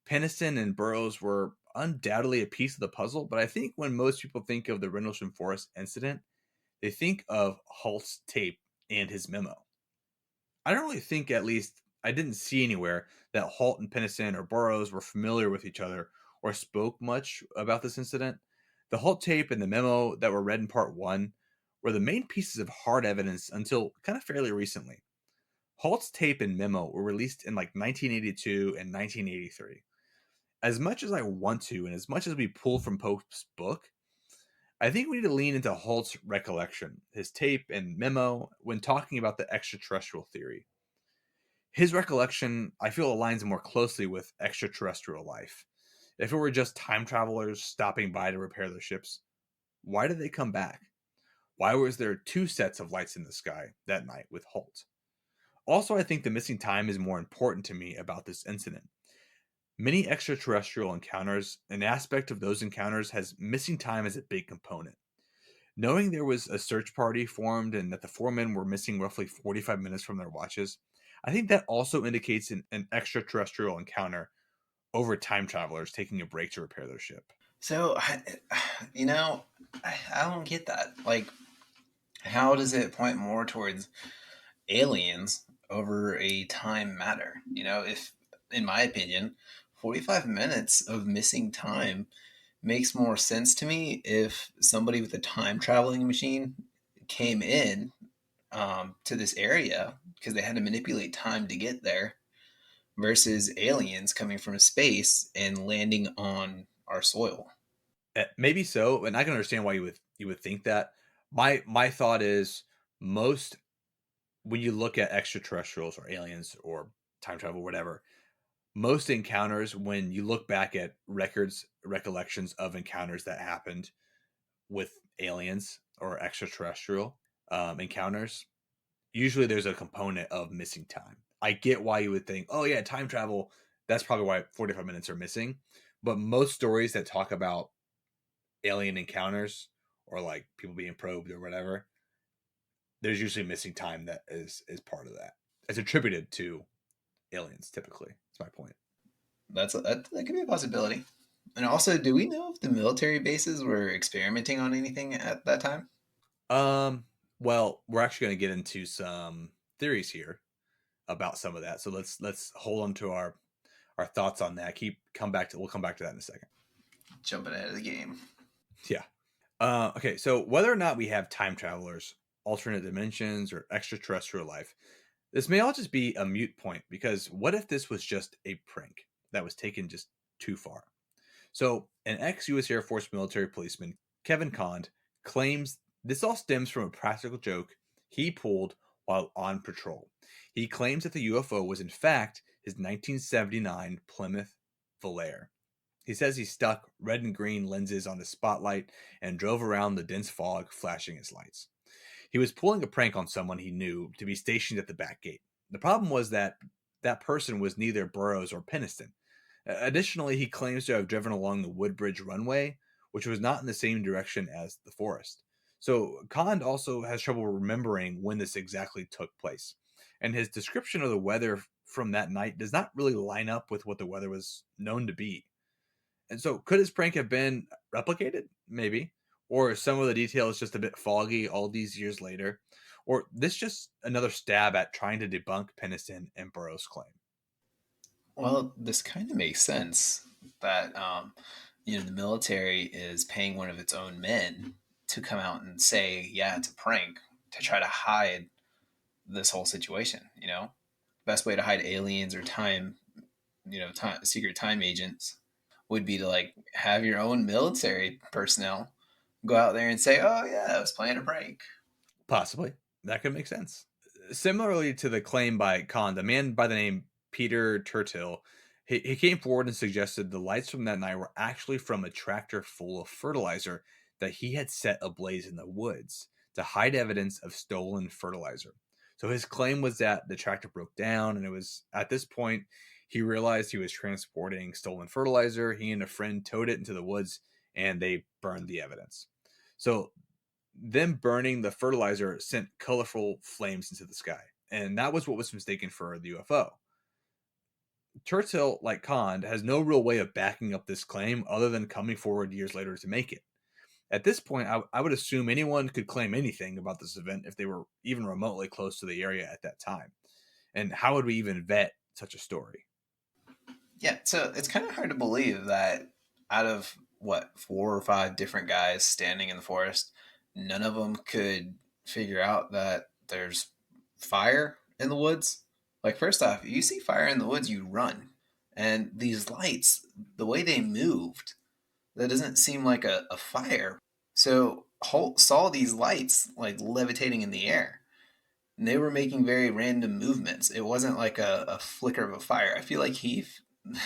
Penniston and Burroughs were undoubtedly a piece of the puzzle, but I think when most people think of the Rendlesham Forest incident, they think of Halt's tape and his memo. I don't really think, at least, I didn't see anywhere that Halt and Penniston or Burroughs were familiar with each other or spoke much about this incident. The Halt tape and the memo that were read in part one were the main pieces of hard evidence until kind of fairly recently. Halt's tape and memo were released in like 1982 and 1983. As much as I want to, and as much as we pull from Pope's book, I think we need to lean into Halt's recollection, his tape and memo, when talking about the extraterrestrial theory. His recollection, I feel, aligns more closely with extraterrestrial life. If it were just time travelers stopping by to repair their ships, why did they come back? Why was there two sets of lights in the sky that night with Halt? Also, I think the missing time is more important to me about this incident. Many extraterrestrial encounters, an aspect of those encounters has missing time as a big component. Knowing there was a search party formed and that the four men were missing roughly 45 minutes from their watches, I think that also indicates an extraterrestrial encounter over time travelers taking a break to repair their ship. So, you know, I don't get that. Like, how does it point more towards aliens over a time matter? If, in my opinion, 45 minutes of missing time makes more sense to me if somebody with a time traveling machine came in to this area because they had to manipulate time to get there versus aliens coming from space and landing on our soil. Maybe so, and I can understand why you would think that. My thought is most when you look at extraterrestrials or aliens or time travel, whatever, most encounters, when you look back at recollections of encounters that happened with aliens or extraterrestrial encounters, usually there's a component of missing time. I get why you would think, oh yeah, time travel, that's probably why 45 minutes are missing. But most stories that talk about alien encounters or like people being probed or whatever, there's usually missing time that is part of that. It's attributed to aliens typically. That's my point. That could be a possibility. And also, do we know if the military bases were experimenting on anything at that time? Um, well, we're actually going to get into some theories here about some of that. So let's hold on to our thoughts on that. We'll come back to that in a second. Jumping ahead of the game. Yeah. Okay, so whether or not we have time travelers, alternate dimensions, or extraterrestrial life, this may all just be a mute point because what if this was just a prank that was taken just too far? So, an ex US Air Force military policeman, Kevin Conn, claims this all stems from a practical joke he pulled while on patrol. He claims that the UFO was, in fact, his 1979 Plymouth Volare. He says he stuck red and green lenses on the spotlight and drove around the dense fog, flashing his lights. He was pulling a prank on someone he knew to be stationed at the back gate. The problem was that that person was neither Burroughs or Penniston. Additionally, he claims to have driven along the Woodbridge runway, which was not in the same direction as the forest. So Conn also has trouble remembering when this exactly took place. And his description of the weather from that night does not really line up with what the weather was known to be. And so, could his prank have been replicated? Maybe. Or some of the details just a bit foggy all these years later? Or this just another stab at trying to debunk Penniston and Burroughs' claim? Well, this kind of makes sense that the military is paying one of its own men to come out and say, "Yeah, it's a prank," to try to hide this whole situation. Best way to hide aliens or secret time agents would be to like have your own military personnel go out there and say, "Oh yeah, I was playing a prank." Possibly. That could make sense. Similarly to the claim by Conn, the man by the name Peter Turtill, he came forward and suggested the lights from that night were actually from a tractor full of fertilizer that he had set ablaze in the woods to hide evidence of stolen fertilizer. So his claim was that the tractor broke down, and it was at this point he realized he was transporting stolen fertilizer. He and a friend towed it into the woods and they burned the evidence. So them burning the fertilizer sent colorful flames into the sky, and that was what was mistaken for the UFO. Churchill, like Conn, has no real way of backing up this claim other than coming forward years later to make it. At this point, I would assume anyone could claim anything about this event if they were even remotely close to the area at that time. And how would we even vet such a story? Yeah, so it's kind of hard to believe that out of what, four or five different guys standing in the forest, none of them could figure out that there's fire in the woods. Like, first off, you see fire in the woods, you run. And these lights, the way they moved, that doesn't seem like a fire. So Holt saw these lights like levitating in the air. And they were making very random movements. It wasn't like a flicker of a fire. I feel like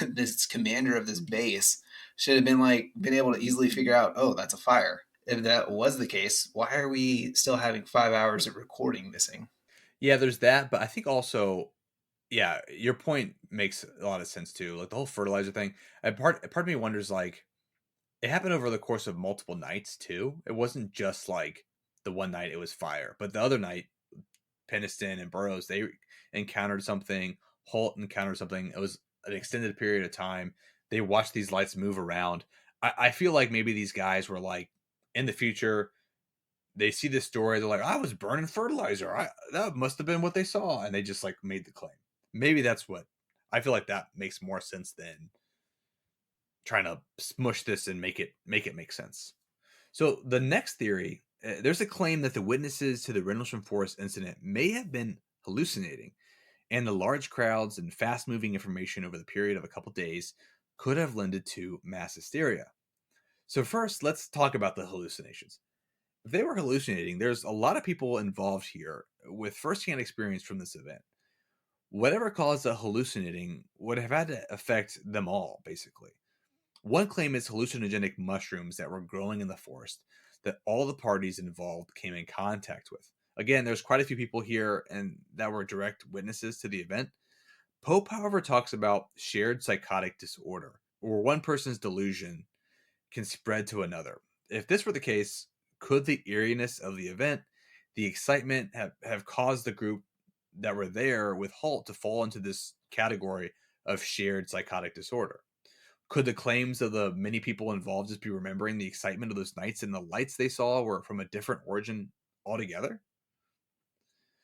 this commander of this base, should have been able to easily figure out, oh, that's a fire. If that was the case, why are we still having 5 hours of recording missing? Yeah, there's that, but I think also, yeah, your point makes a lot of sense too. Like the whole fertilizer thing. Part of me wonders, like, it happened over the course of multiple nights too. It wasn't just like the one night it was fire, but the other night, Penniston and Burroughs, they encountered something. Holt encountered something. It was an extended period of time. They watched these lights move around. I feel like maybe these guys were like in the future. They see this story. They're like, I was burning fertilizer. That must have been what they saw, and they just like made the claim. Maybe that's what I feel like. That makes more sense than trying to smush this and make sense. So the next theory, there's a claim that the witnesses to the Rendlesham Forest incident may have been hallucinating, and the large crowds and fast-moving information over the period of a couple days could have lended to mass hysteria. So first, let's talk about the hallucinations. If they were hallucinating, there's a lot of people involved here with firsthand experience from this event. Whatever caused the hallucinating would have had to affect them all, basically. One claim is hallucinogenic mushrooms that were growing in the forest that all the parties involved came in contact with. Again, there's quite a few people here and that were direct witnesses to the event. Pope, however, talks about shared psychotic disorder, or one person's delusion can spread to another. If this were the case, could the eeriness of the event the excitement have caused the group that were there with Halt to fall into this category of shared psychotic disorder. Could the claims of the many people involved just be remembering the excitement of those nights and the lights they saw were from a different origin altogether?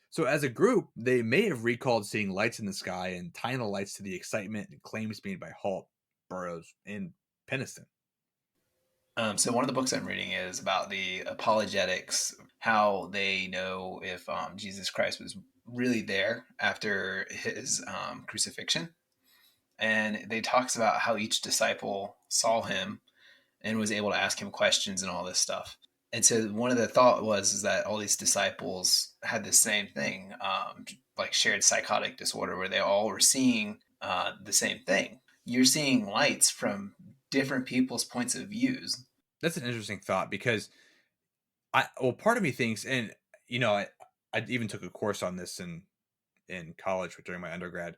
So, as a group, they may have recalled seeing lights in the sky and tying the lights to the excitement and claims made by Halt, Burroughs, and Penniston. So one of the books I'm reading is about the apologetics, how they know if Jesus Christ was really there after his crucifixion, and they talks about how each disciple saw him and was able to ask him questions and all this stuff. And so one of the thought was is that all these disciples had the same thing, like shared psychotic disorder, where they all were seeing the same thing. You're seeing lights from different people's points of views. That's an interesting thought because part of me thinks, and I even took a course on this in college during my undergrad,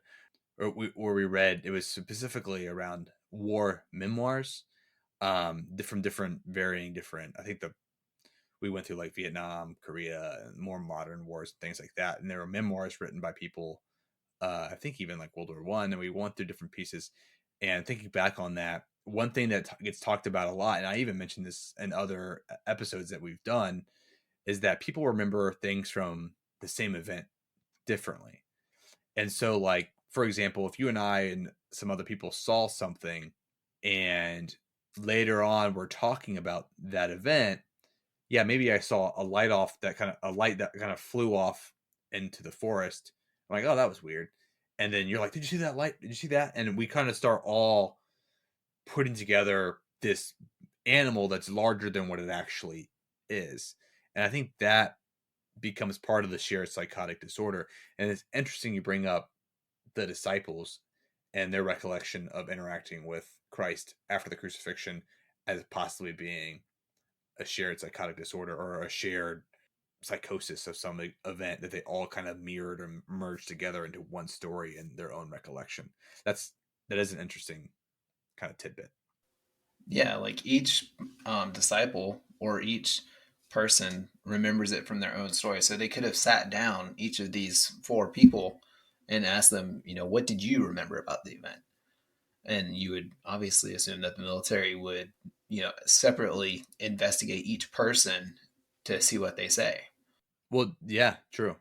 where we read it was specifically around war memoirs, from different. I think we went through like Vietnam, Korea, and more modern wars and things like that, and there were memoirs written by people. I think even like World War I, and we went through different pieces. And thinking back on that, one thing that gets talked about a lot, and I even mentioned this in other episodes that we've done, is that people remember things from the same event differently. And so, like, for example, if you and I and some other people saw something and later on we're talking about that event, yeah, maybe I saw a light that kind of flew off into the forest. I'm like, oh, that was weird. And then you're like, did you see that light? Did you see that? And we kind of start all putting together this animal that's larger than what it actually is. And I think that becomes part of the shared psychotic disorder. And it's interesting you bring up the disciples and their recollection of interacting with Christ after the crucifixion as possibly being a shared psychotic disorder or a shared psychosis of some event that they all kind of mirrored or merged together into one story in their own recollection. That is an interesting kind of tidbit. Yeah, like each disciple or each person remembers it from their own story. So they could have sat down each of these four people and asked them, what did you remember about the event? And you would obviously assume that the military would, separately investigate each person to see what they say. Well, yeah, true.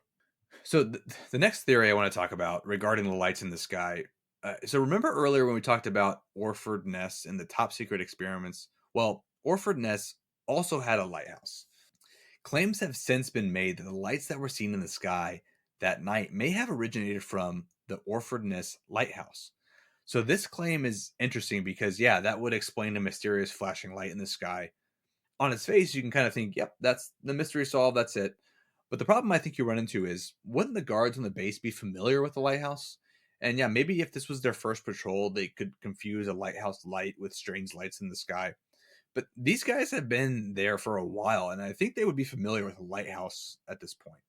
So the next theory I want to talk about regarding the lights in the sky. So remember earlier when we talked about Orford Ness and the top secret experiments? Well, Orford Ness also had a lighthouse. Claims have since been made that the lights that were seen in the sky that night may have originated from the Orford Ness lighthouse. So this claim is interesting because, yeah, that would explain the mysterious flashing light in the sky. On its face, you can kind of think, yep, that's the mystery solved, that's it. But the problem I think you run into is, wouldn't the guards on the base be familiar with the lighthouse? And yeah, maybe if this was their first patrol, they could confuse a lighthouse light with strange lights in the sky. But these guys have been there for a while, and I think they would be familiar with a lighthouse at this point.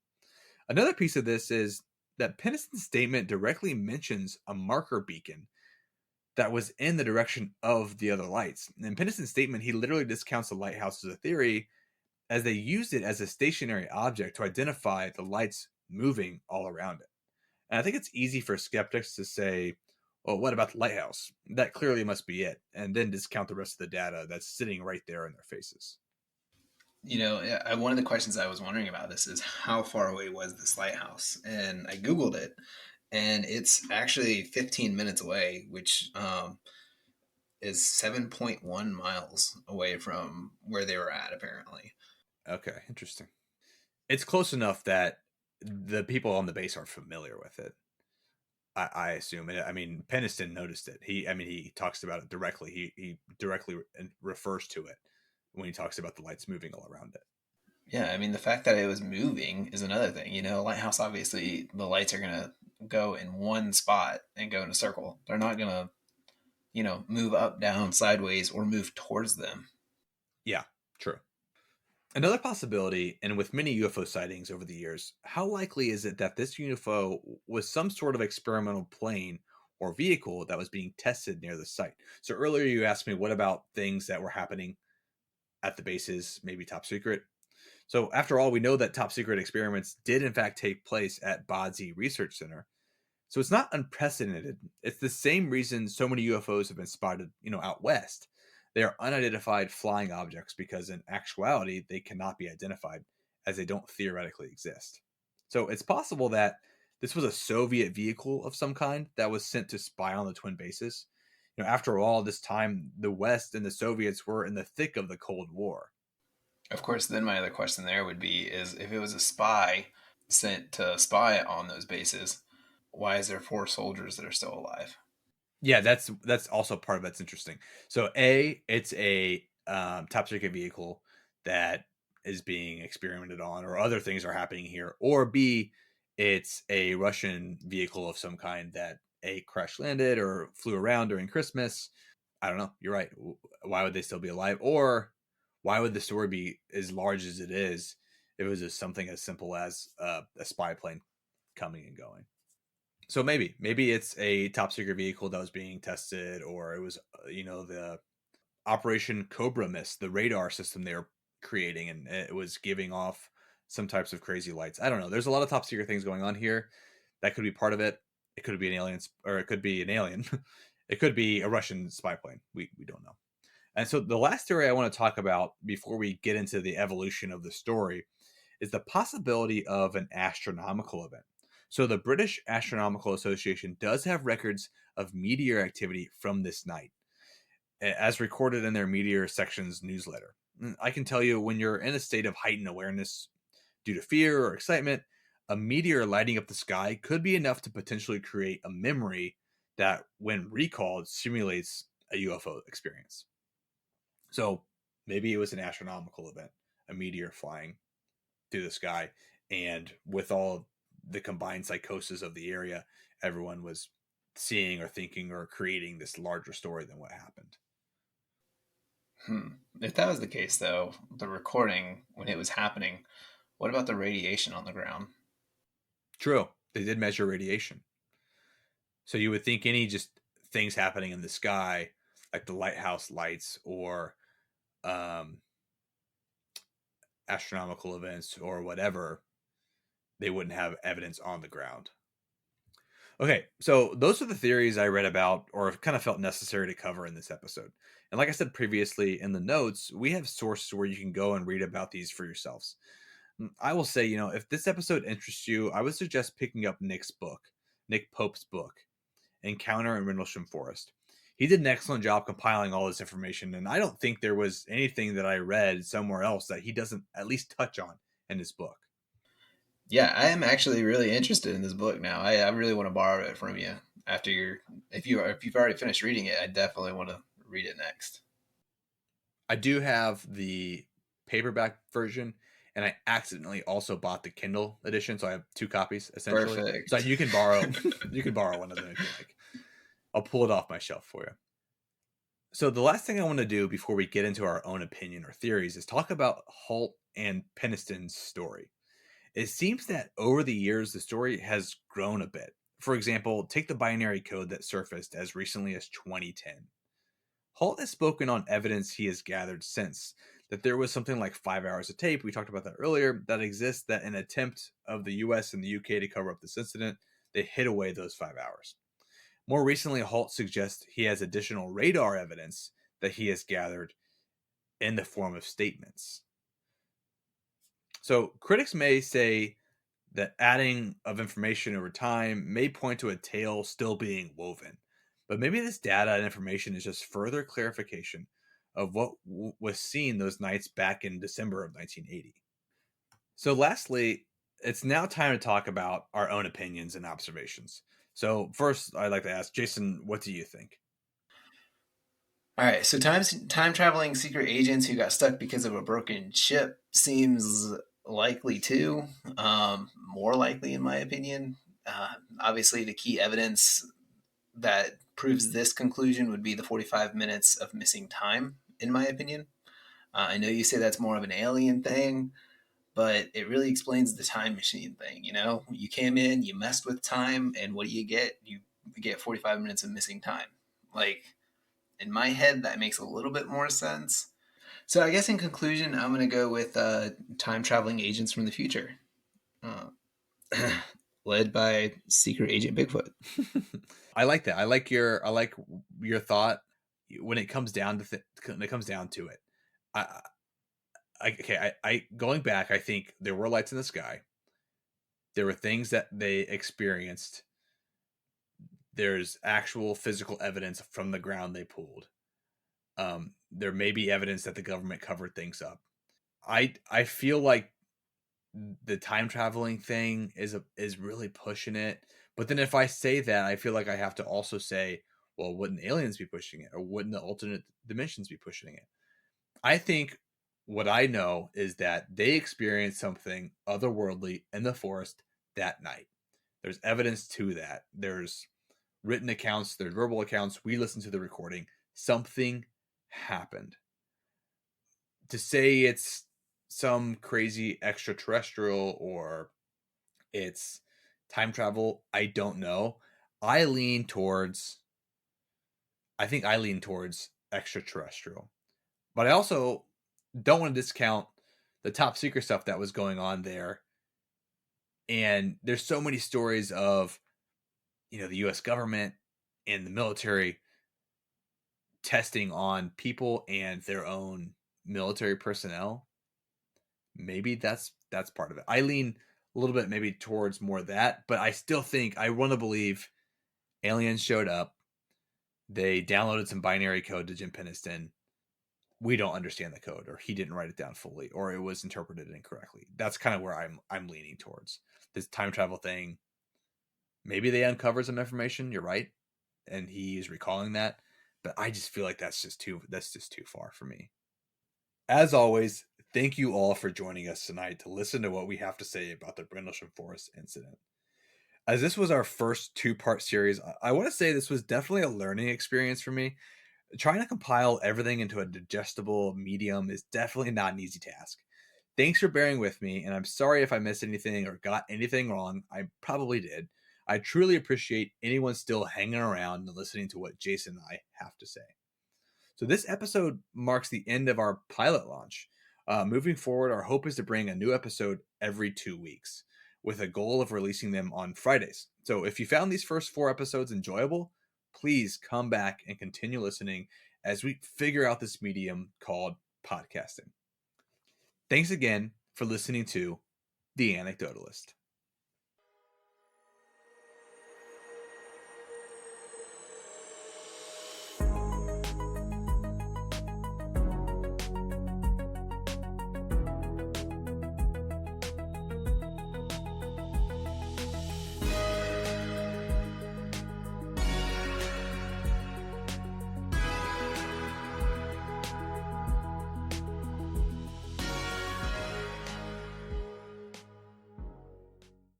Another piece of this is that Penniston's statement directly mentions a marker beacon that was in the direction of the other lights. In Penniston's statement, he literally discounts the lighthouse as a theory as they used it as a stationary object to identify the lights moving all around it. And I think it's easy for skeptics to say, well, what about the lighthouse? That clearly must be it. And then discount the rest of the data that's sitting right there in their faces. One of the questions I was wondering about this is how far away was this lighthouse? And I Googled it, and it's actually 15 minutes away, which is 7.1 miles away from where they were at, apparently. Okay, interesting. It's close enough that the people on the base are familiar with it. I assume. I mean, Penniston noticed it. He talks about it directly. He directly refers to it when he talks about the lights moving all around it. Yeah, I mean, the fact that it was moving is another thing. Lighthouse, obviously, the lights are going to go in one spot and go in a circle. They're not going to, move up, down, sideways, or move towards them. Yeah, true. Another possibility, and with many UFO sightings over the years, how likely is it that this UFO was some sort of experimental plane or vehicle that was being tested near the site? So earlier you asked me what about things that were happening at the bases, maybe top secret. So, after all, we know that top secret experiments did in fact take place at Bodsey Research Center. So it's not unprecedented. It's the same reason so many UFOs have been spotted, out west. They are unidentified flying objects because in actuality they cannot be identified as they don't theoretically exist. So it's possible that this was a Soviet vehicle of some kind that was sent to spy on the twin bases. After all this time the West and the Soviets were in the thick of the Cold War. Of course, then my other question there would be is if it was a spy sent to spy on those bases, why is there four soldiers that are still alive? Yeah, that's also part of that's interesting. So A, it's a top secret vehicle that is being experimented on, or other things are happening here. Or B, it's a Russian vehicle of some kind that A crash landed or flew around during Christmas. I don't know. You're right. Why would they still be alive? Or why would the story be as large as it is if it was just something as simple as a spy plane coming and going? So maybe it's a top secret vehicle that was being tested, or it was the Operation Cobra Mist, the radar system they were creating, and it was giving off some types of crazy lights. I don't know. There's a lot of top secret things going on here. That could be part of it. It could be an alien, or it could be an alien. It could be a Russian spy plane. We don't know. And so the last theory I want to talk about before we get into the evolution of the story is the possibility of an astronomical event. So the British Astronomical Association does have records of meteor activity from this night, as recorded in their Meteor Sections newsletter. I can tell you, when you're in a state of heightened awareness due to fear or excitement, a meteor lighting up the sky could be enough to potentially create a memory that, when recalled, simulates a UFO experience. So maybe it was an astronomical event, a meteor flying through the sky, and with all the combined psychosis of the area, everyone was seeing or thinking or creating this larger story than what happened. If that was the case, though, the recording when it was happening, what about the radiation on the ground? True, they did measure radiation. So you would think any just things happening in the sky, like the lighthouse lights or um, astronomical events or whatever, they wouldn't have evidence on the ground. Okay, so those are the theories I read about or kind of felt necessary to cover in this episode. And like I said previously in the notes, we have sources where you can go and read about these for yourselves. I will say, if this episode interests you, I would suggest picking up Nick Pope's book, Encounter in Rendlesham Forest. He did an excellent job compiling all this information, and I don't think there was anything that I read somewhere else that he doesn't at least touch on in his book. Yeah, I am actually really interested in this book now. I really want to borrow it from you after if you've already finished reading it. I definitely want to read it next. I do have the paperback version, and I accidentally also bought the Kindle edition, so I have two copies essentially. So Perfect. you can borrow you can borrow one of them if you like. I'll pull it off my shelf for you. So the last thing I want to do before we get into our own opinion or theories is talk about Halt and Penniston's story. It seems that over the years the story has grown a bit. For example, take the binary code that surfaced as recently as 2010. Holt has spoken on evidence he has gathered since that there was something like 5 hours of tape, we talked about that earlier, that exists that in an attempt of the US and the UK to cover up this incident, they hid away those 5 hours. More recently, Holt suggests he has additional radar evidence that he has gathered in the form of statements. So critics may say that adding of information over time may point to a tale still being woven. But maybe this data and information is just further clarification of what was seen those nights back in December of 1980. So, lastly, it's now time to talk about our own opinions and observations. So, first, I'd like to ask Jason, what do you think? All right, so time traveling secret agents who got stuck because of a broken ship seems likely too. More likely, in my opinion. Obviously, the key evidence that proves this conclusion would be the 45 minutes of missing time, in my opinion. I know you say that's more of an alien thing, but it really explains the time machine thing. You know, you came in, you messed with time, and what do you get? You get 45 minutes of missing time. Like, in my head, that makes a little bit more sense. So I guess in conclusion, I'm going to go with time traveling agents from the future, uh, led by Secret Agent Bigfoot. I like that. I like your thought when it comes down to when it comes down to it. I, I going back, I think there were lights in the sky. There were things that they experienced. There's actual physical evidence from the ground they pulled. There may be evidence that the government covered things up. I feel like the time traveling thing is really pushing it. But then if I say that, I feel like I have to also say, well, wouldn't aliens be pushing it, or wouldn't the alternate dimensions be pushing it? I think what I know is that they experienced something otherworldly in the forest that night. There's evidence to that. There's written accounts, there's verbal accounts. We listened to the recording. Something happened. To say it's some crazy extraterrestrial or it's time travel, I don't know. I lean towards I lean towards extraterrestrial. But I also don't want to discount the top secret stuff that was going on there. And there's so many stories of, the US government and the military testing on people and their own military personnel. Maybe that's part of it. I lean a little bit maybe towards more of that, but I still think I want to believe aliens showed up. They downloaded some binary code to Jim Penniston. We don't understand the code, or he didn't write it down fully, or it was interpreted incorrectly. That's kind of where I'm leaning towards this time travel thing. Maybe they uncovered some information. You're right, and he's recalling that, but I just feel like that's just too far for me. As always, thank you all for joining us tonight to listen to what we have to say about the Rendlesham Forest incident. As this was our first two-part series, I want to say this was definitely a learning experience for me. Trying to compile everything into a digestible medium is definitely not an easy task. Thanks for bearing with me, and I'm sorry if I missed anything or got anything wrong. I probably did. I truly appreciate anyone still hanging around and listening to what Jason and I have to say. So, this episode marks the end of our pilot launch. Moving forward, our hope is to bring a new episode every 2 weeks with a goal of releasing them on Fridays. So, if you found these first 4 episodes enjoyable, please come back and continue listening as we figure out this medium called podcasting. Thanks again for listening to The Anecdotalist.